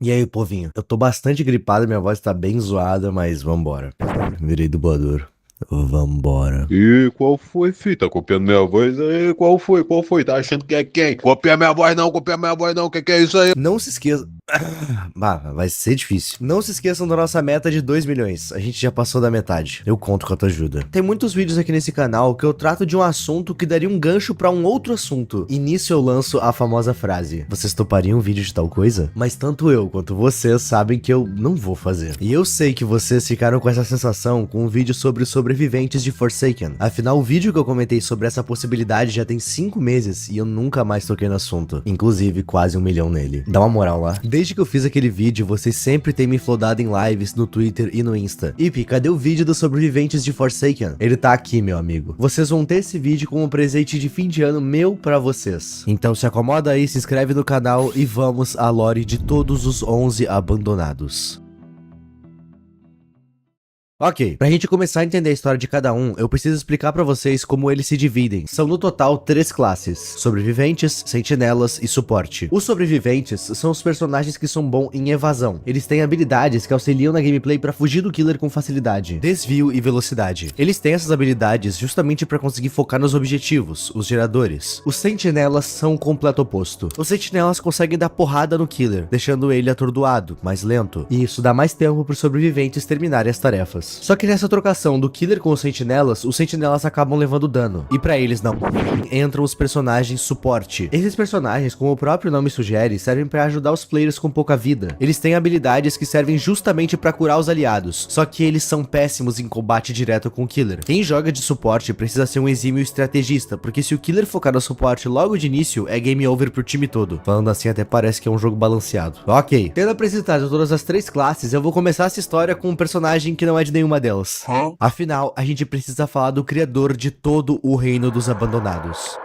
E aí, povinho? Eu tô bastante gripado, minha voz tá bem zoada, mas vambora. Virei dublador. Vambora. E qual foi, fi? Tá copiando minha voz aí? Qual foi? Qual foi? Tá achando que é quem? Copia minha voz não, copia minha voz não. Que é isso aí? Não se esqueça. Vai ser difícil. Não se esqueçam da nossa meta de 2 milhões. A gente já passou da metade. Eu conto com a tua ajuda. Tem muitos vídeos aqui nesse canal que eu trato de um assunto que daria um gancho pra um outro assunto. E nisso eu lanço a famosa frase: vocês topariam um vídeo de tal coisa? Mas tanto eu quanto vocês sabem que eu não vou fazer. E eu sei que vocês ficaram com essa sensação com um vídeo sobre os sobreviventes de Forsaken. Afinal, o vídeo que eu comentei sobre essa possibilidade já tem 5 meses e eu nunca mais toquei no assunto. Inclusive, quase 1 milhão nele. Dá uma moral lá. Desde que eu fiz aquele vídeo, vocês sempre têm me flodado em lives no Twitter e no Insta. Ipi, cadê o vídeo dos sobreviventes de Forsaken? Ele tá aqui, meu amigo. Vocês vão ter esse vídeo como um presente de fim de ano meu pra vocês. Então se acomoda aí, se inscreve no canal e vamos à lore de todos os 11 abandonados. Ok, pra gente começar a entender a história de cada um, eu preciso explicar pra vocês como eles se dividem. São no total 3 classes: sobreviventes, sentinelas e suporte. Os sobreviventes são os personagens que são bons em evasão. Eles têm habilidades que auxiliam na gameplay pra fugir do killer com facilidade, desvio e velocidade. Eles têm essas habilidades justamente pra conseguir focar nos objetivos, os geradores. Os sentinelas são o completo oposto. Os sentinelas conseguem dar porrada no killer, deixando ele atordoado, mais lento. E isso dá mais tempo pros sobreviventes terminarem as tarefas. Só que nessa trocação do killer com os sentinelas acabam levando dano. E pra eles não entram os personagens suporte. Esses personagens, como o próprio nome sugere, servem pra ajudar os players com pouca vida. Eles têm habilidades que servem justamente pra curar os aliados, só que eles são péssimos em combate direto com o killer. Quem joga de suporte precisa ser um exímio estrategista, porque se o killer focar no suporte logo de início, é game over pro time todo. Falando assim até parece que é um jogo balanceado. Ok, tendo apresentado todas as 3 classes, eu vou começar essa história com um personagem que não é de nenhuma delas. Afinal, a gente precisa falar do criador de todo o reino dos abandonados.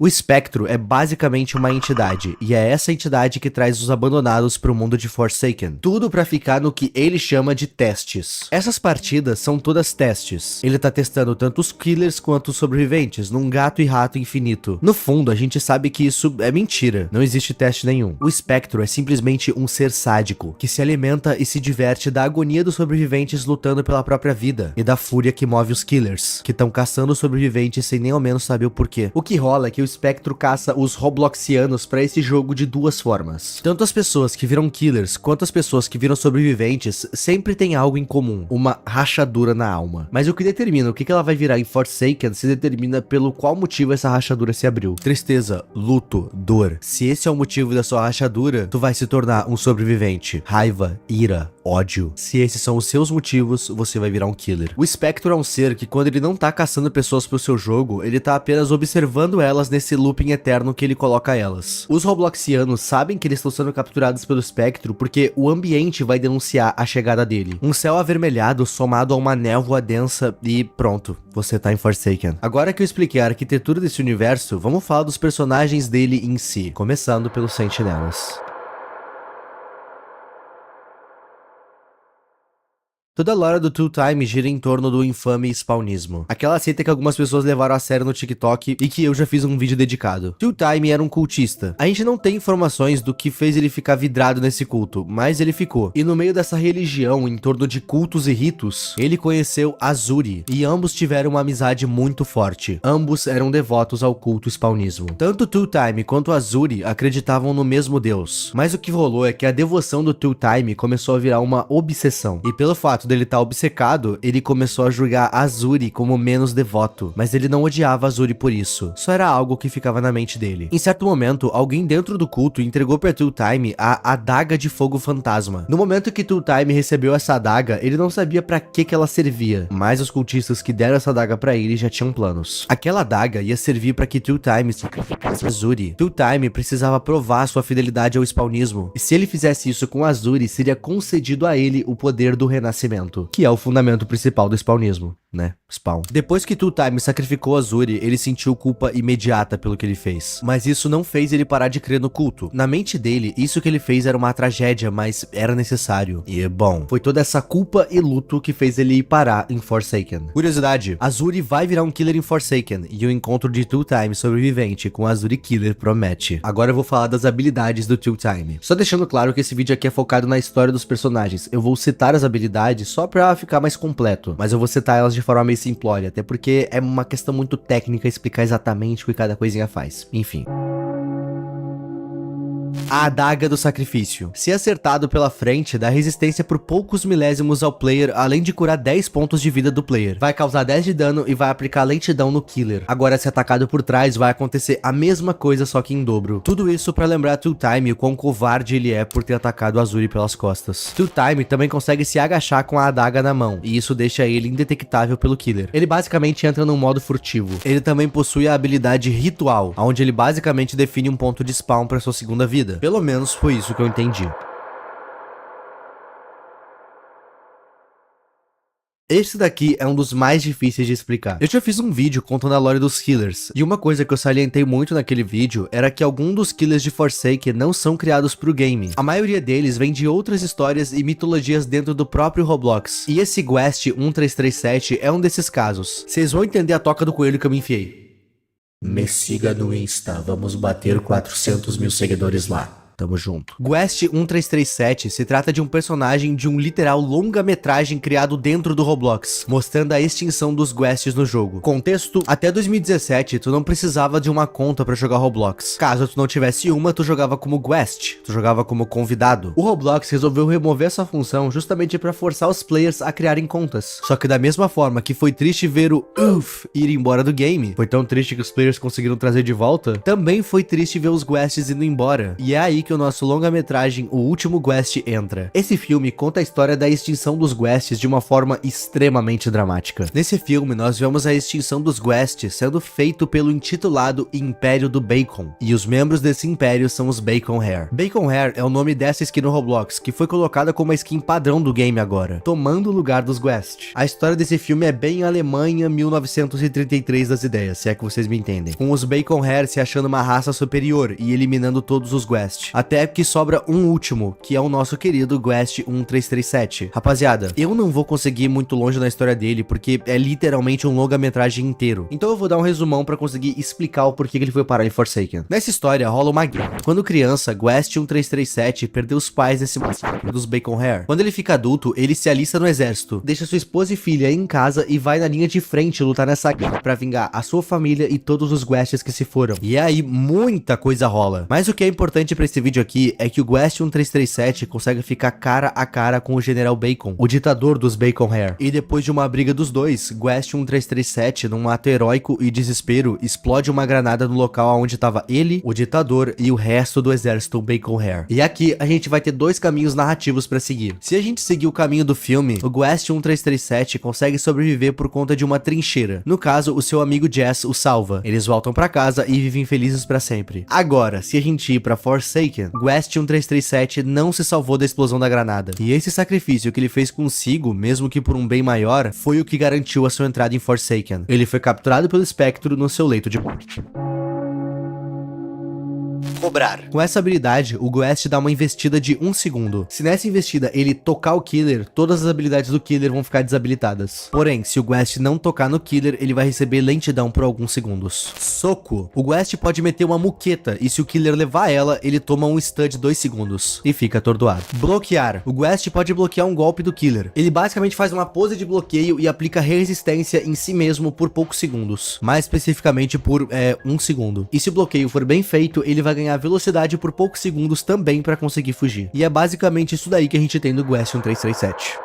O espectro é basicamente uma entidade, e é essa entidade que traz os abandonados para o mundo de Forsaken. Tudo para ficar no que ele chama de testes. Essas partidas são todas testes. Ele tá testando tanto os killers quanto os sobreviventes, num gato e rato infinito. No fundo, a gente sabe que isso é mentira, não existe teste nenhum. O espectro é simplesmente um ser sádico, que se alimenta e se diverte da agonia dos sobreviventes lutando pela própria vida, e da fúria que move os killers, que estão caçando os sobreviventes sem nem ao menos saber o porquê. O que rola é que o espectro caça os robloxianos pra esse jogo de 2 formas. Tanto as pessoas que viram killers quanto as pessoas que viram sobreviventes sempre têm algo em comum: uma rachadura na alma. Mas o que determina o que ela vai virar em Forsaken se determina pelo qual motivo essa rachadura se abriu. Tristeza, luto, dor. Se esse é o motivo da sua rachadura, tu vai se tornar um sobrevivente. Raiva, ira, ódio. Se esses são os seus motivos, você vai virar um killer. O espectro é um ser que, quando ele não tá caçando pessoas pro seu jogo, ele tá apenas observando elas nesse looping eterno que ele coloca elas. Os robloxianos sabem que eles estão sendo capturados pelo espectro porque o ambiente vai denunciar a chegada dele. Um céu avermelhado somado a uma névoa densa e pronto, você tá em Forsaken. Agora que eu expliquei a arquitetura desse universo, vamos falar dos personagens dele em si, começando pelos sentinelas. Toda a lore do Two Time gira em torno do infame spawnismo. Aquela seita que algumas pessoas levaram a sério no TikTok e que eu já fiz um vídeo dedicado. Two Time era um cultista. A gente não tem informações do que fez ele ficar vidrado nesse culto, mas ele ficou. E no meio dessa religião, em torno de cultos e ritos, ele conheceu Azuri, e ambos tiveram uma amizade muito forte. Ambos eram devotos ao culto spawnismo. Tanto Two Time quanto Azuri acreditavam no mesmo deus. Mas o que rolou é que a devoção do Two Time começou a virar uma obsessão. E pelo fato dele estar obcecado, ele começou a julgar Azuri como menos devoto, mas ele não odiava Azuri por isso, só era algo que ficava na mente dele. Em certo momento, alguém dentro do culto entregou para Two Time a adaga de fogo fantasma. No momento que Two Time recebeu essa adaga, ele não sabia para que ela servia, mas os cultistas que deram essa adaga para ele já tinham planos. Aquela adaga ia servir para que Two Time sacrificasse Azuri. Two Time precisava provar sua fidelidade ao spawnismo, e se ele fizesse isso com Azuri, seria concedido a ele o poder do renascimento. conhecimento, que é o fundamento principal do spawnismo, né? Spawn. Depois que Two Time sacrificou Azuri, ele sentiu culpa imediata pelo que ele fez. Mas isso não fez ele parar de crer no culto. Na mente dele, isso que ele fez era uma tragédia, mas era necessário. E, bom, foi toda essa culpa e luto que fez ele ir parar em Forsaken. Curiosidade, Azuri vai virar um killer em Forsaken, e o encontro de Two Time sobrevivente com Azuri Killer promete. Agora eu vou falar das habilidades do Two Time. Só deixando claro que esse vídeo aqui é focado na história dos personagens. Eu vou citar as habilidades só pra ficar mais completo, mas eu vou citar elas de forma meio simplória, até porque é uma questão muito técnica explicar exatamente o que cada coisinha faz. Enfim. A adaga do sacrifício. Se acertado pela frente, dá resistência por poucos milésimos ao player, além de curar 10 pontos de vida do player. Vai causar 10 de dano e vai aplicar lentidão no killer. Agora, se atacado por trás, vai acontecer a mesma coisa, só que em dobro. Tudo isso pra lembrar Two Time o quão covarde ele é por ter atacado Azuri pelas costas. Two Time também consegue se agachar com a adaga na mão, e isso deixa ele indetectável pelo killer. Ele basicamente entra num modo furtivo. Ele também possui a habilidade Ritual, onde ele basicamente define um ponto de spawn pra sua segunda vida. Pelo menos foi isso que eu entendi. Esse daqui é um dos mais difíceis de explicar. Eu já fiz um vídeo contando a lore dos killers, e uma coisa que eu salientei muito naquele vídeo era que alguns dos killers de Forsaken não são criados pro game. A maioria deles vem de outras histórias e mitologias dentro do próprio Roblox. E esse Guest 1337 é um desses casos. Vocês vão entender a toca do coelho que eu me enfiei. Me siga no Insta, vamos bater 400 mil seguidores lá. Tamo junto. Guest 1337 se trata de um personagem de um literal longa-metragem criado dentro do Roblox, mostrando a extinção dos Guests no jogo. Contexto: até 2017, tu não precisava de uma conta pra jogar Roblox. Caso tu não tivesse uma, tu jogava como Guest, tu jogava como convidado. O Roblox resolveu remover essa função justamente pra forçar os players a criarem contas. Só que da mesma forma que foi triste ver o UF ir embora do game, foi tão triste que os players conseguiram trazer de volta, também foi triste ver os Guests indo embora. E é aí que o nosso longa-metragem O Último Guest entra. Esse filme conta a história da extinção dos Guests de uma forma extremamente dramática. Nesse filme, nós vemos a extinção dos Guests sendo feito pelo intitulado Império do Bacon, e os membros desse império são os Bacon Hair. Bacon Hair é o nome dessa skin no Roblox, que foi colocada como a skin padrão do game agora, tomando o lugar dos Guest. A história desse filme é bem Alemanha 1933 das ideias, se é que vocês me entendem, com os Bacon Hair se achando uma raça superior e eliminando todos os Guest. Até que sobra um último, que é o nosso querido Guest 1337. Rapaziada, eu não vou conseguir ir muito longe na história dele, porque é literalmente um longa-metragem inteiro. Então eu vou dar um resumão pra conseguir explicar o porquê que ele foi parar em Forsaken. Nessa história rola uma guerra. Quando criança, Guest 1337 perdeu os pais nesse massacre dos Bacon Hair. Quando ele fica adulto, ele se alista no exército, deixa sua esposa e filha em casa e vai na linha de frente lutar nessa guerra pra vingar a sua família e todos os Guests que se foram. E aí muita coisa rola. Mas o que é importante pra esse vídeo aqui é que o Guest 1337 consegue ficar cara a cara com o General Bacon, o ditador dos Bacon Hair. E depois de uma briga dos dois, Guest 1337, num ato heróico e desespero, explode uma granada no local onde estava ele, o ditador e o resto do exército Bacon Hair. E aqui a gente vai ter dois caminhos narrativos pra seguir. Se a gente seguir o caminho do filme, o Guest 1337 consegue sobreviver por conta de uma trincheira. No caso, o seu amigo Jess o salva. Eles voltam pra casa e vivem felizes pra sempre. Agora, se a gente ir pra Forsaken, Guest 1337 não se salvou da explosão da granada. E esse sacrifício que ele fez consigo, mesmo que por um bem maior, foi o que garantiu a sua entrada em Forsaken. Ele foi capturado pelo espectro no seu leito de morte. Cobrar. Com essa habilidade, o Guest dá uma investida de 1 segundo. Se nessa investida ele tocar o killer, todas as habilidades do killer vão ficar desabilitadas. Porém, se o Guest não tocar no killer, ele vai receber lentidão por alguns segundos. Soco. O Guest pode meter uma muqueta, e se o killer levar ela, ele toma um stun de 2 segundos e fica atordoado. Bloquear. O Guest pode bloquear um golpe do killer. Ele basicamente faz uma pose de bloqueio e aplica resistência em si mesmo por poucos segundos. Mais especificamente por 1 segundo. E se o bloqueio for bem feito, ele vai ganhar velocidade por poucos segundos também para conseguir fugir. E é basicamente isso daí que a gente tem no Guest 1337.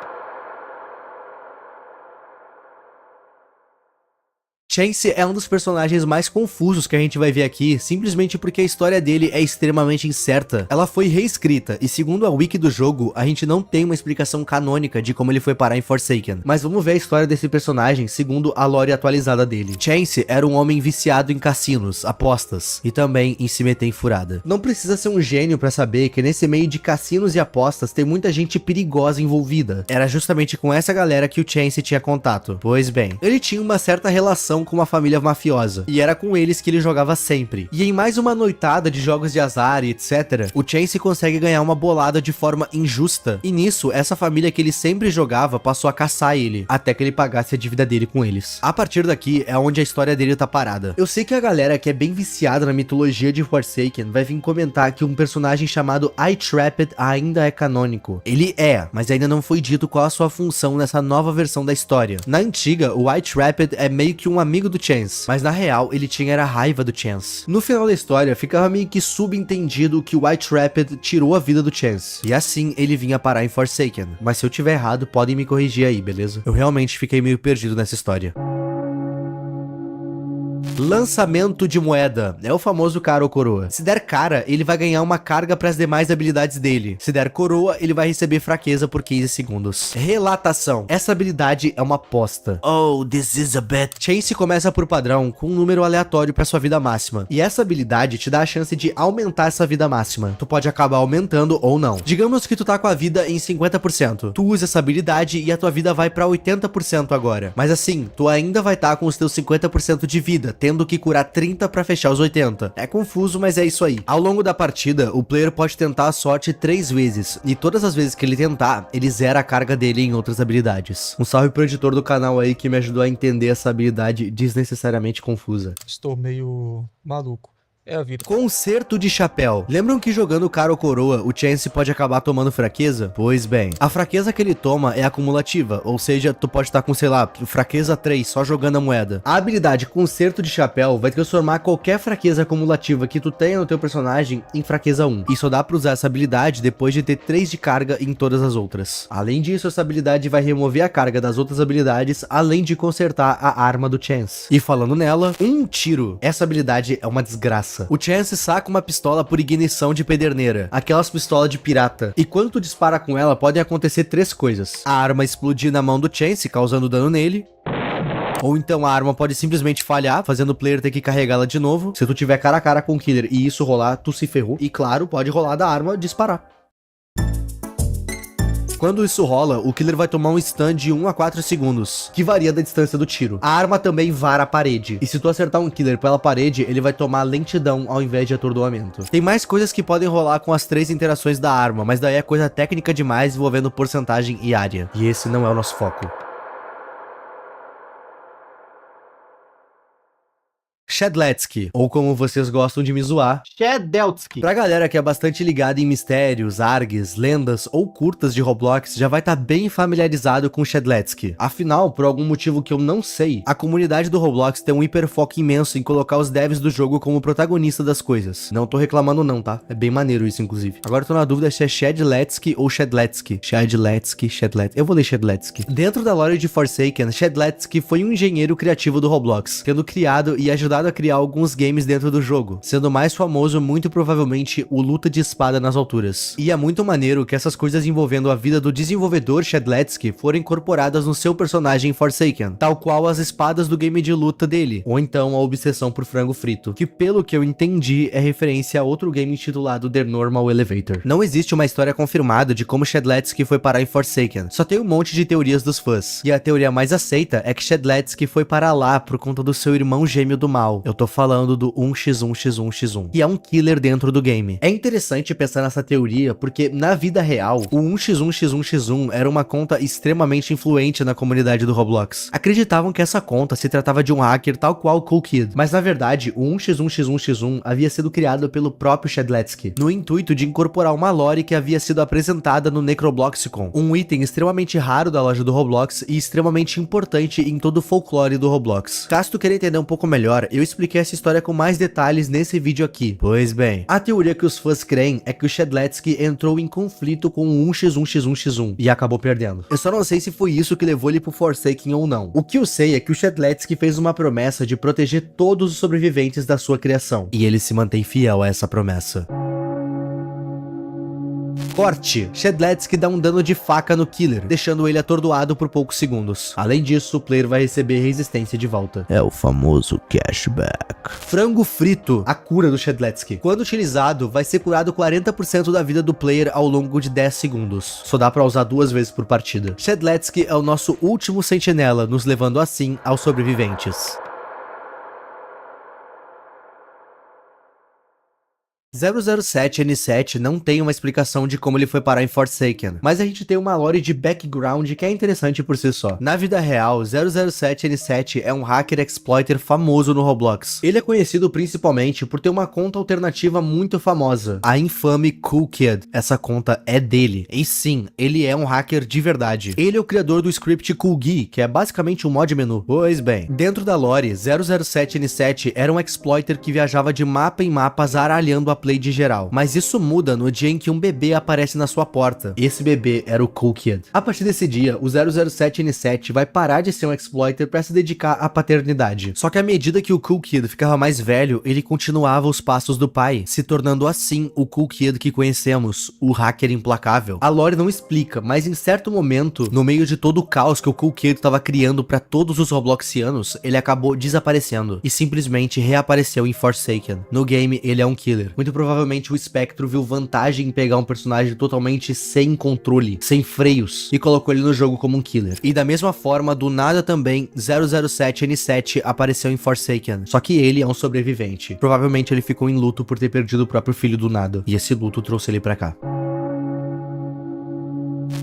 Chance é um dos personagens mais confusos que a gente vai ver aqui, simplesmente porque a história dele é extremamente incerta. Ela foi reescrita, e segundo a wiki do jogo, a gente não tem uma explicação canônica de como ele foi parar em Forsaken. Mas vamos ver a história desse personagem segundo a lore atualizada dele. Chance era um homem viciado em cassinos, apostas, e também em se meter em furada. Não precisa ser um gênio pra saber que nesse meio de cassinos e apostas tem muita gente perigosa envolvida. Era justamente com essa galera que o Chance tinha contato. Pois bem, ele tinha uma certa relação com uma família mafiosa, e era com eles que ele jogava sempre. E em mais uma noitada de jogos de azar e etc, o Chance consegue ganhar uma bolada de forma injusta, e nisso, essa família que ele sempre jogava passou a caçar ele, até que ele pagasse a dívida dele com eles. A partir daqui é onde a história dele tá parada. Eu sei que a galera que é bem viciada na mitologia de Forsaken vai vir comentar que um personagem chamado Eye-Trapped ainda é canônico. Ele é, mas ainda não foi dito qual a sua função nessa nova versão da história. Na antiga, o Eye-Trapped é meio que um amigo do Chance, mas na real ele tinha era raiva do Chance. No final da história, ficava meio que subentendido que o Eye-Trapped tirou a vida do Chance, e assim ele vinha parar em Forsaken. Mas se eu tiver errado, podem me corrigir aí, beleza? Eu realmente fiquei meio perdido nessa história. Lançamento de moeda. É o famoso cara ou coroa. Se der cara, ele vai ganhar uma carga para as demais habilidades dele. Se der coroa, ele vai receber fraqueza por 15 segundos. Relatação. Essa habilidade é uma aposta. Oh, this is a bet. Chance começa por padrão com um número aleatório para sua vida máxima. E essa habilidade te dá a chance de aumentar essa vida máxima. Tu pode acabar aumentando ou não. Digamos que tu tá com a vida em 50%. Tu usa essa habilidade e a tua vida vai para 80% agora. Mas assim, tu ainda vai estar com os teus 50% de vida, tendo que curar 30 pra fechar os 80. É confuso, mas é isso aí. Ao longo da partida, o player pode tentar a sorte 3 vezes, e todas as vezes que ele tentar, ele zera a carga dele em outras habilidades. Um salve pro editor do canal aí que me ajudou a entender essa habilidade desnecessariamente confusa. Estou meio maluco. É a vida. Concerto de chapéu. Lembram que jogando cara ou coroa, o Chance pode acabar tomando fraqueza? Pois bem, a fraqueza que ele toma é acumulativa, ou seja, tu pode estar com, sei lá, fraqueza 3 só jogando a moeda. A habilidade Concerto de Chapéu vai transformar qualquer fraqueza acumulativa que tu tenha no teu personagem em fraqueza 1. E só dá pra usar essa habilidade depois de ter 3 de carga em todas as outras. Além disso, essa habilidade vai remover a carga das outras habilidades, além de consertar a arma do Chance. E falando nela, um tiro. Essa habilidade é uma desgraça. O Chance saca uma pistola por ignição de pederneira, aquelas pistolas de pirata, e quando tu dispara com ela, podem acontecer 3 coisas. A arma explodir na mão do Chance, causando dano nele, ou então a arma pode simplesmente falhar, fazendo o player ter que carregá-la de novo. Se tu tiver cara a cara com o killer e isso rolar, tu se ferrou. E claro, pode rolar da arma disparar. Quando isso rola, o killer vai tomar um stun de 1 a 4 segundos, que varia da distância do tiro. A arma também vara a parede, e se tu acertar um killer pela parede, ele vai tomar lentidão ao invés de atordoamento. Tem mais coisas que podem rolar com as 3 interações da arma, mas daí é coisa técnica demais envolvendo porcentagem e área. E esse não é o nosso foco. Shedletsky, ou como vocês gostam de me zoar, Shedeltsky. Pra galera que é bastante ligada em mistérios, args, lendas ou curtas de Roblox, já vai estar bem familiarizado com Shedletsky. Afinal, por algum motivo que eu não sei, a comunidade do Roblox tem um hiperfoco imenso em colocar os devs do jogo como protagonista das coisas. Não tô reclamando não, tá? É bem maneiro isso, inclusive. Agora eu tô na dúvida se é Shedletsky ou Shedletsky. Shedletsky. Eu vou ler Shedletsky. Dentro da lore de Forsaken, Shedletsky foi um engenheiro criativo do Roblox, tendo criado e ajudado a criar alguns games dentro do jogo, sendo mais famoso muito provavelmente o Luta de Espada nas Alturas. E é muito maneiro que essas coisas envolvendo a vida do desenvolvedor Shedletsky foram incorporadas no seu personagem Forsaken, tal qual as espadas do game de luta dele, ou então a obsessão por frango frito, que pelo que eu entendi é referência a outro game intitulado The Normal Elevator. Não existe uma história confirmada de como Shedletsky foi parar em Forsaken, só tem um monte de teorias dos fãs, e a teoria mais aceita é que Shedletsky foi parar lá por conta do seu irmão gêmeo do mal. Eu tô falando do 1x1x1x1, que é um killer dentro do game. É interessante pensar nessa teoria porque, na vida real, o 1x1x1x1 era uma conta extremamente influente na comunidade do Roblox. Acreditavam que essa conta se tratava de um hacker tal qual Cool Kid, mas na verdade, o 1x1x1x1 havia sido criado pelo próprio Shedletsky, no intuito de incorporar uma lore que havia sido apresentada no Necrobloxicon, um item extremamente raro da loja do Roblox e extremamente importante em todo o folclore do Roblox. Caso tu queira entender um pouco melhor, eu expliquei essa história com mais detalhes nesse vídeo aqui. Pois bem, a teoria que os fãs creem é que o Shedletsky entrou em conflito com o 1x1x1x1 e acabou perdendo. Eu só não sei se foi isso que levou ele pro Forsaken ou não. O que eu sei é que o Shedletsky fez uma promessa de proteger todos os sobreviventes da sua criação, e ele se mantém fiel a essa promessa. Corte. Shedletsky dá um dano de faca no Killer, deixando ele atordoado por poucos segundos. Além disso, o player vai receber resistência de volta. É o famoso cashback. Frango frito. A cura do Shedletsky. Quando utilizado, vai ser curado 40% da vida do player ao longo de 10 segundos. Só dá pra usar 2 vezes por partida. Shedletsky é o nosso último sentinela, nos levando assim aos sobreviventes. 007N7 não tem uma explicação de como ele foi parar em Forsaken, mas a gente tem uma lore de background que é interessante por si só. Na vida real, 007N7 é um hacker exploiter famoso no Roblox. Ele é conhecido principalmente por ter uma conta alternativa muito famosa, a infame Cool Kid. Essa conta é dele, e sim, ele é um hacker de verdade. Ele é o criador do script Coolgi, que é basicamente um mod menu. Pois bem, dentro da lore, 007N7 era um exploiter que viajava de mapa em mapa zaralhando a play de geral, mas isso muda no dia em que um bebê aparece na sua porta. Esse bebê era o Cool Kid. A partir desse dia, o 007N7 vai parar de ser um exploiter para se dedicar à paternidade. Só que à medida que o Cool Kid ficava mais velho, ele continuava os passos do pai, se tornando assim o Cool Kid que conhecemos, o hacker implacável. A lore não explica, mas em certo momento, no meio de todo o caos que o Cool Kid estava criando para todos os Robloxianos, ele acabou desaparecendo e simplesmente reapareceu em Forsaken. No game, ele é um killer. Muito provavelmente o Spectro viu vantagem em pegar um personagem totalmente sem controle, sem freios, e colocou ele no jogo como um killer. E da mesma forma, do nada também, 007N7 apareceu em Forsaken, só que ele é um sobrevivente. Provavelmente ele ficou em luto por ter perdido o próprio filho do nada, e esse luto trouxe ele pra cá.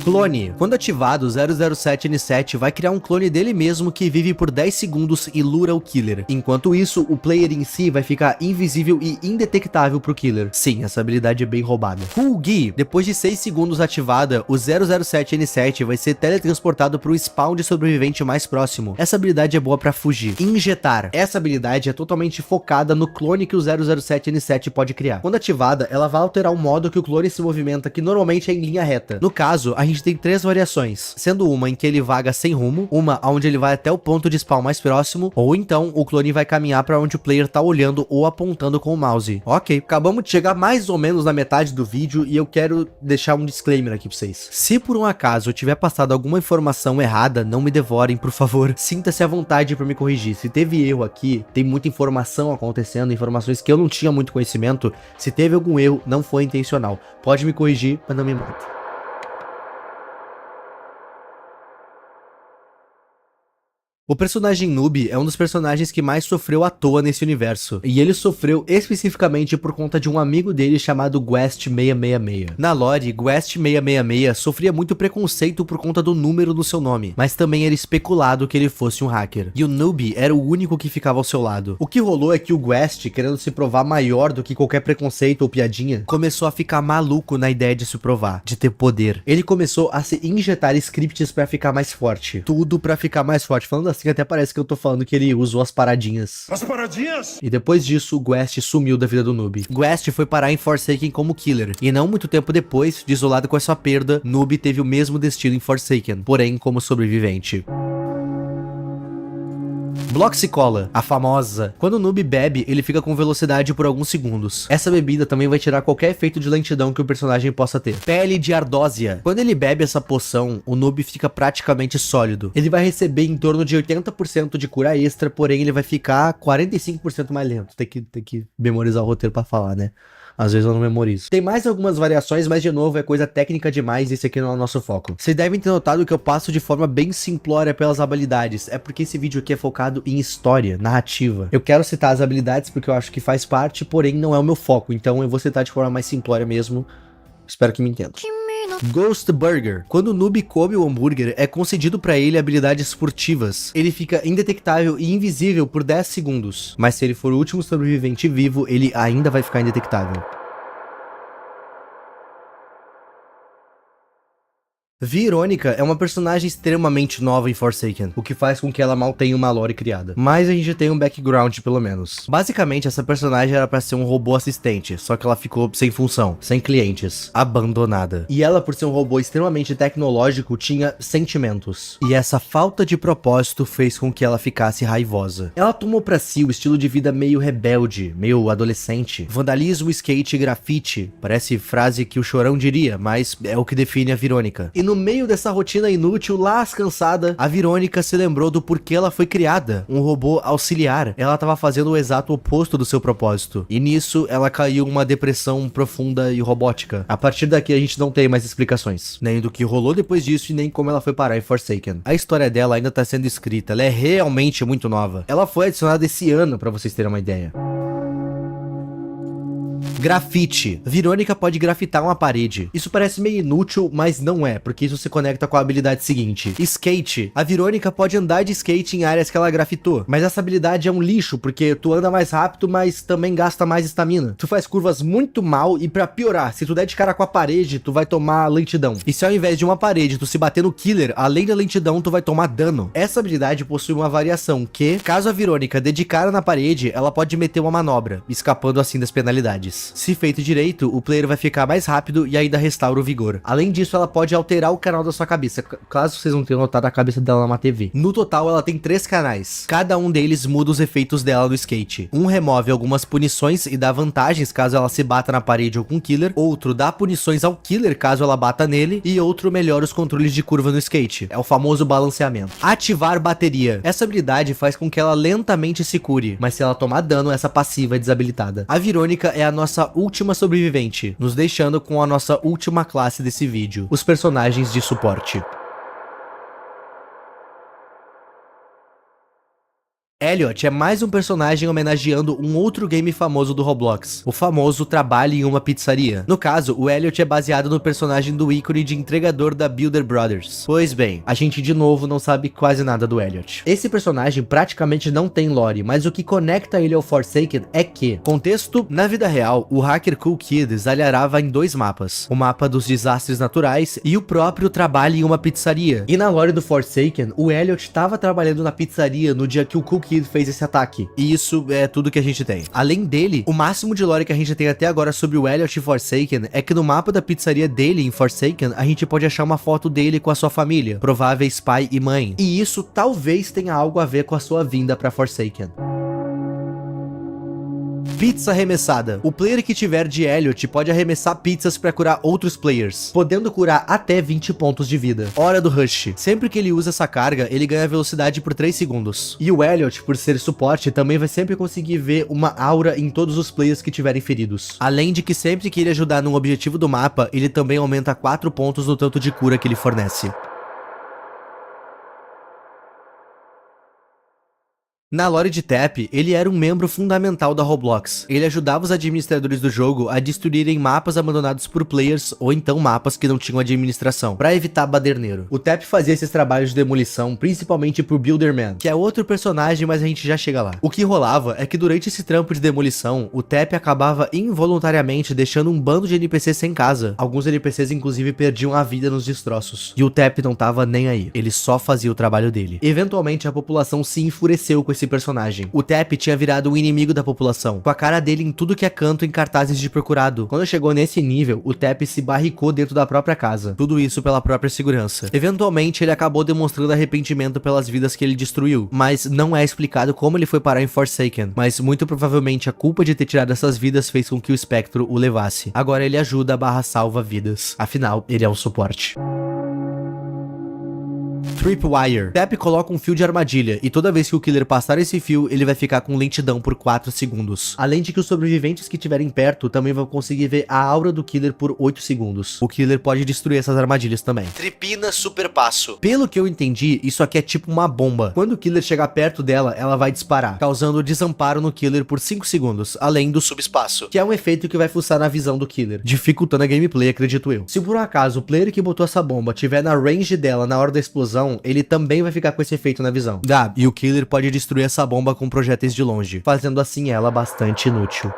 Clone. Quando ativado, o 007N7 vai criar um clone dele mesmo que vive por 10 segundos e lura o killer. Enquanto isso, o player em si vai ficar invisível e indetectável pro killer. Sim, essa habilidade é bem roubada. Coolgi. Depois de 6 segundos ativada, o 007N7 vai ser teletransportado pro spawn de sobrevivente mais próximo. Essa habilidade é boa pra fugir. Injetar. Essa habilidade é totalmente focada no clone que o 007N7 pode criar. Quando ativada, ela vai alterar o modo que o clone se movimenta, que normalmente é em linha reta. No caso, a gente tem 3 variações, sendo uma em que ele vaga sem rumo, uma onde ele vai até o ponto de spawn mais próximo, ou então o clone vai caminhar para onde o player tá olhando ou apontando com o mouse. Ok, acabamos de chegar mais ou menos na metade do vídeo e eu quero deixar um disclaimer aqui pra vocês. Se por um acaso eu tiver passado alguma informação errada, não me devorem, por favor. Sinta-se à vontade para me corrigir. Se teve erro aqui, tem muita informação acontecendo, informações que eu não tinha muito conhecimento. Se teve algum erro, não foi intencional. Pode me corrigir, mas não me mate. O personagem Noob é um dos personagens que mais sofreu à toa nesse universo, e ele sofreu especificamente por conta de um amigo dele chamado Guest666. Na lore, Guest666 sofria muito preconceito por conta do número do seu nome, mas também era especulado que ele fosse um hacker, e o Noob era o único que ficava ao seu lado. O que rolou é que o Guest, querendo se provar maior do que qualquer preconceito ou piadinha, começou a ficar maluco na ideia de se provar, de ter poder. Ele começou a se injetar scripts pra ficar mais forte, tudo pra ficar mais forte, falando assim, até parece que eu tô falando que ele usou as paradinhas. As paradinhas? E depois disso, o Guest sumiu da vida do Noob. Guest foi parar em Forsaken como killer, e não muito tempo depois, desolado com essa perda, Noob teve o mesmo destino em Forsaken, porém como sobrevivente. Bloxicola, a famosa. Quando o noob bebe, ele fica com velocidade por alguns segundos. Essa bebida também vai tirar qualquer efeito de lentidão que o personagem possa ter. Pele de ardósia. Quando ele bebe essa poção, o noob fica praticamente sólido. Ele vai receber em torno de 80% de cura extra, porém ele vai ficar 45% mais lento. Tem que memorizar o roteiro pra falar, né? Às vezes eu não memorizo. Tem mais algumas variações, mas de novo é coisa técnica demais e esse aqui não é o nosso foco. Vocês devem ter notado que eu passo de forma bem simplória pelas habilidades. É porque esse vídeo aqui é focado em história, narrativa. Eu quero citar as habilidades porque eu acho que faz parte, porém não é o meu foco. Então eu vou citar de forma mais simplória mesmo. Espero que me entendam. Ghost Burger. Quando o noob come o hambúrguer, é concedido pra ele habilidades furtivas. Ele fica indetectável e invisível por 10 segundos. Mas se ele for o último sobrevivente vivo, ele ainda vai ficar indetectável. Verônica é uma personagem extremamente nova em Forsaken, o que faz com que ela mal tenha uma lore criada. Mas a gente tem um background, pelo menos. Basicamente, essa personagem era pra ser um robô assistente, só que ela ficou sem função, sem clientes, abandonada. E ela, por ser um robô extremamente tecnológico, tinha sentimentos. E essa falta de propósito fez com que ela ficasse raivosa. Ela tomou pra si o estilo de vida meio rebelde, meio adolescente. Vandalismo, skate e grafite. Parece frase que o Chorão diria, mas é o que define a Verônica. E no meio dessa rotina inútil, lascansada, a Verônica se lembrou do porquê ela foi criada. Um robô auxiliar. Ela estava fazendo o exato oposto do seu propósito. E nisso, ela caiu em uma depressão profunda e robótica. A partir daqui, a gente não tem mais explicações. Nem do que rolou depois disso e nem como ela foi parar em Forsaken. A história dela ainda tá sendo escrita. Ela é realmente muito nova. Ela foi adicionada esse ano, pra vocês terem uma ideia. Grafite. Verônica pode grafitar uma parede. Isso parece meio inútil, mas não é, porque isso se conecta com a habilidade seguinte. Skate. A Verônica pode andar de skate em áreas que ela grafitou, mas essa habilidade é um lixo, porque tu anda mais rápido, mas também gasta mais estamina. Tu faz curvas muito mal e pra piorar, se tu der de cara com a parede, tu vai tomar lentidão. E se ao invés de uma parede tu se bater no killer, além da lentidão, tu vai tomar dano. Essa habilidade possui uma variação que, caso a Verônica dê de cara na parede, ela pode meter uma manobra, escapando assim das penalidades. Se feito direito, o player vai ficar mais rápido e ainda restaura o vigor. Além disso, ela pode alterar o canal da sua cabeça, caso vocês não tenham notado a cabeça dela numa TV. No total, ela tem 3 canais. Cada um deles muda os efeitos dela no skate. Um remove algumas punições e dá vantagens caso ela se bata na parede ou com o killer. Outro dá punições ao killer caso ela bata nele. E outro melhora os controles de curva no skate. É o famoso balanceamento. Ativar bateria. Essa habilidade faz com que ela lentamente se cure, mas se ela tomar dano, essa passiva é desabilitada. A Verônica é a nossa última sobrevivente, nos deixando com a nossa última classe desse vídeo, os personagens de suporte. Elliot é mais um personagem homenageando um outro game famoso do Roblox, o famoso Trabalhe em uma Pizzaria. No caso, o Elliot é baseado no personagem do ícone de entregador da Builder Brothers. Pois bem, a gente de novo não sabe quase nada do Elliot. Esse personagem praticamente não tem lore, mas o que conecta ele ao Forsaken é que, contexto, na vida real, o hacker Cool Kid zalharava em 2 mapas, o mapa dos desastres naturais e o próprio Trabalhe em uma Pizzaria. E na lore do Forsaken, o Elliot estava trabalhando na pizzaria no dia que o Cool Kid fez esse ataque. E isso é tudo que a gente tem. Além dele, o máximo de lore que a gente tem até agora sobre o Elliot em Forsaken é que no mapa da pizzaria dele em Forsaken, a gente pode achar uma foto dele com a sua família, prováveis pai e mãe. E isso talvez tenha algo a ver com a sua vinda pra Forsaken. Pizza arremessada. O player que tiver de Elliot pode arremessar pizzas para curar outros players, podendo curar até 20 pontos de vida. Hora do Rush. Sempre que ele usa essa carga, ele ganha velocidade por 3 segundos. E o Elliot, por ser suporte, também vai sempre conseguir ver uma aura em todos os players que tiverem feridos. Além de que sempre que ele ajudar num objetivo do mapa, ele também aumenta 4 pontos no tanto de cura que ele fornece. Na lore de Tap, ele era um membro fundamental da Roblox. Ele ajudava os administradores do jogo a destruírem mapas abandonados por players ou então mapas que não tinham administração, para evitar baderneiro. O Tap fazia esses trabalhos de demolição principalmente pro Builderman, que é outro personagem, mas a gente já chega lá. O que rolava é que durante esse trampo de demolição, o Tap acabava involuntariamente deixando um bando de NPCs sem casa. Alguns NPCs inclusive perdiam a vida nos destroços. E o Tap não tava nem aí. Ele só fazia o trabalho dele. Eventualmente a população se enfureceu com esse personagem. O Tap tinha virado um inimigo da população, com a cara dele em tudo que é canto em cartazes de procurado. Quando chegou nesse nível, o Tap se barricou dentro da própria casa. Tudo isso pela própria segurança. Eventualmente, ele acabou demonstrando arrependimento pelas vidas que ele destruiu, mas não é explicado como ele foi parar em Forsaken, mas muito provavelmente a culpa de ter tirado essas vidas fez com que o espectro o levasse. Agora ele ajuda / salva vidas. Afinal, ele é um suporte. Tripwire. Tap coloca um fio de armadilha e toda vez que o killer passar esse fio, ele vai ficar com lentidão por 4 segundos. Além de que os sobreviventes que estiverem perto também vão conseguir ver a aura do killer por 8 segundos. O killer pode destruir essas armadilhas também. Tripina Super Passo. Pelo que eu entendi, isso aqui é tipo uma bomba. Quando o killer chegar perto dela, ela vai disparar, causando desamparo no killer por 5 segundos, além do subespaço, que é um efeito que vai fuçar na visão do killer, dificultando a gameplay, acredito eu. Se por um acaso o player que botou essa bomba tiver na range dela na hora da explosão, ele também vai ficar com esse efeito na visão. E o killer pode destruir essa bomba com projéteis de longe, fazendo assim ela bastante inútil.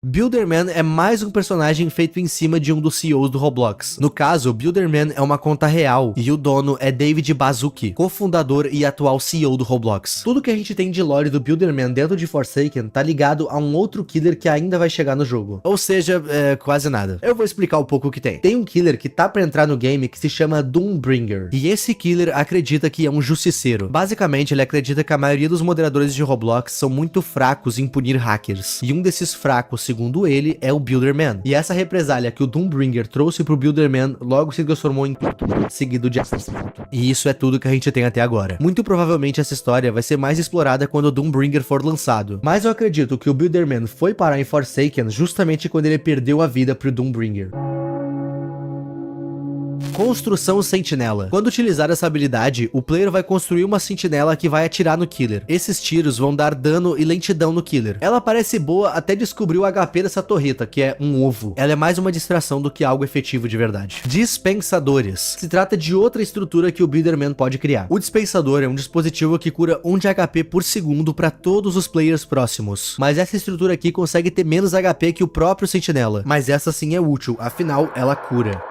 Builderman é mais um personagem feito em cima de um dos CEOs do Roblox. No caso, Builderman é uma conta real e o dono é David Baszucki, cofundador e atual CEO do Roblox. Tudo que a gente tem de lore do Builderman dentro de Forsaken tá ligado a um outro killer que ainda vai chegar no jogo. Ou seja, quase nada. Eu vou explicar um pouco o que tem. Tem um killer que tá pra entrar no game que se chama Doombringer. E esse killer acredita que é um justiceiro. Basicamente, ele acredita que a maioria dos moderadores de Roblox são muito fracos em punir hackers. E um desses fracos, segundo ele, é o Builderman. E essa represália que o Doombringer trouxe pro Builderman logo se transformou em seguido de assassinato. E isso é tudo que a gente tem até agora. Muito provavelmente essa história vai ser mais explorada quando o Doombringer for lançado. Mas eu acredito que o Builderman foi parar em Forsaken justamente quando ele perdeu a vida pro Doombringer. Construção sentinela. Quando utilizar essa habilidade, o player vai construir uma sentinela que vai atirar no killer. Esses tiros vão dar dano e lentidão no killer. Ela parece boa até descobrir o HP dessa torreta, que é um ovo. Ela é mais uma distração do que algo efetivo de verdade. Dispensadores. Se trata de outra estrutura que o Builderman pode criar. O dispensador é um dispositivo que cura 1 de HP por segundo para todos os players próximos. Mas essa estrutura aqui consegue ter menos HP que o próprio sentinela. Mas essa sim é útil, afinal ela cura.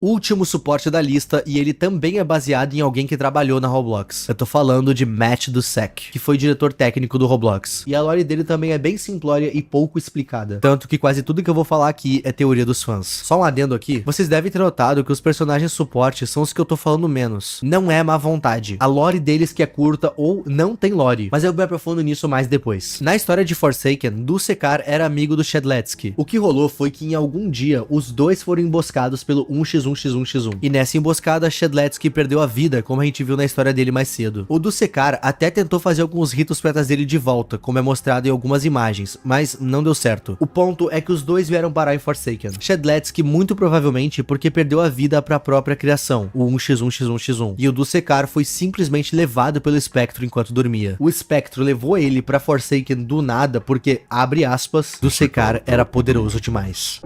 Último suporte da lista, e ele também é baseado em alguém que trabalhou na Roblox. Eu tô falando de Matt Dusek, que foi diretor técnico do Roblox. E a lore dele também é bem simplória e pouco explicada. Tanto que quase tudo que eu vou falar aqui é teoria dos fãs. Só um adendo aqui, vocês devem ter notado que os personagens suporte são os que eu tô falando menos. Não é má vontade. A lore deles que é curta ou não tem lore. Mas eu me aprofundo nisso mais depois. Na história de Forsaken, Dussekar era amigo do Shedletsky. O que rolou foi que em algum dia, os dois foram emboscados pelo 1x1x1. E nessa emboscada, Shedletsky perdeu a vida, como a gente viu na história dele mais cedo. O Dussekar até tentou fazer alguns ritos pra trazer ele de volta, como é mostrado em algumas imagens, mas não deu certo. O ponto é que os dois vieram parar em Forsaken. Shedletsky muito provavelmente porque perdeu a vida pra própria criação, o 1x1x1x1. E o Dussekar foi simplesmente levado pelo espectro enquanto dormia. O espectro levou ele pra Forsaken do nada porque, abre aspas, Dussekar era poderoso demais.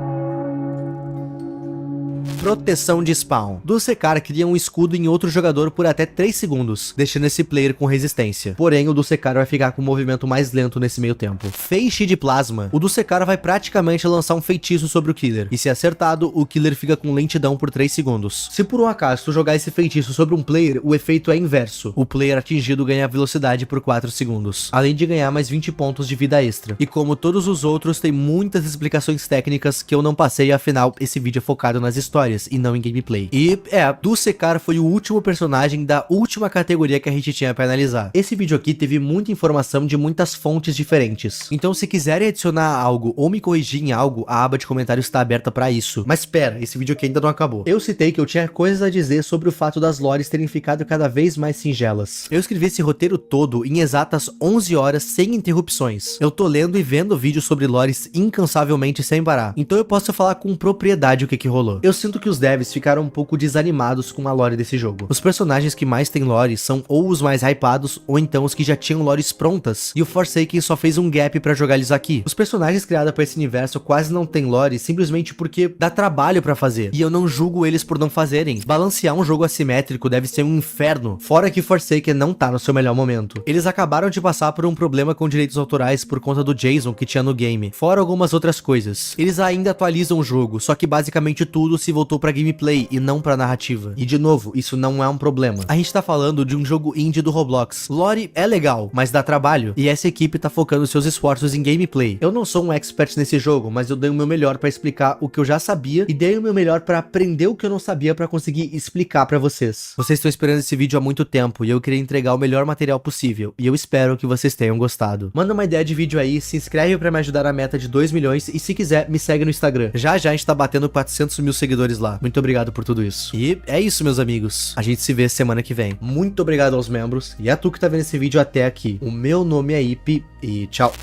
Proteção de spawn. Dussekar cria um escudo em outro jogador por até 3 segundos, deixando esse player com resistência. Porém, o Dussekar vai ficar com um movimento mais lento nesse meio tempo. Feixe de plasma. O Dussekar vai praticamente lançar um feitiço sobre o killer, e se acertado, o killer fica com lentidão por 3 segundos. Se por um acaso tu jogar esse feitiço sobre um player, o efeito é inverso. O player atingido ganha velocidade por 4 segundos, além de ganhar mais 20 pontos de vida extra. E como todos os outros, tem muitas explicações técnicas que eu não passei, afinal, esse vídeo é focado nas histórias e não em gameplay. E Dussekar foi o último personagem da última categoria que a gente tinha pra analisar. Esse vídeo aqui teve muita informação de muitas fontes diferentes. Então se quiserem adicionar algo ou me corrigir em algo, a aba de comentários está aberta pra isso. Mas espera, esse vídeo aqui ainda não acabou. Eu citei que eu tinha coisas a dizer sobre o fato das lores terem ficado cada vez mais singelas. Eu escrevi esse roteiro todo em exatas 11 horas sem interrupções. Eu tô lendo e vendo vídeos sobre lores incansavelmente sem parar. Então eu posso falar com propriedade o que rolou. Eu sinto que os devs ficaram um pouco desanimados com a lore desse jogo. Os personagens que mais têm lore são ou os mais hypados, ou então os que já tinham lores prontas, e o Forsaken só fez um gap pra jogar eles aqui. Os personagens criados pra esse universo quase não têm lore, simplesmente porque dá trabalho pra fazer, e eu não julgo eles por não fazerem. Balancear um jogo assimétrico deve ser um inferno, fora que Forsaken não tá no seu melhor momento. Eles acabaram de passar por um problema com direitos autorais por conta do Jason que tinha no game, fora algumas outras coisas. Eles ainda atualizam o jogo, só que basicamente tudo se voltou pra gameplay e não pra narrativa. E de novo, isso não é um problema. A gente tá falando de um jogo indie do Roblox. Lore é legal, mas dá trabalho, e essa equipe tá focando seus esforços em gameplay. Eu não sou um expert nesse jogo, mas eu dei o meu melhor pra explicar o que eu já sabia e dei o meu melhor pra aprender o que eu não sabia pra conseguir explicar pra vocês. Vocês estão esperando esse vídeo há muito tempo e eu queria entregar o melhor material possível, e eu espero que vocês tenham gostado. Manda uma ideia de vídeo aí, se inscreve pra me ajudar na meta de 2 milhões e se quiser, me segue no Instagram. Já a gente tá batendo 400 mil seguidores lá. Muito obrigado por tudo isso. E é isso, meus amigos. A gente se vê semana que vem. Muito obrigado aos membros e a tu que tá vendo esse vídeo até aqui. O meu nome é Ip e tchau.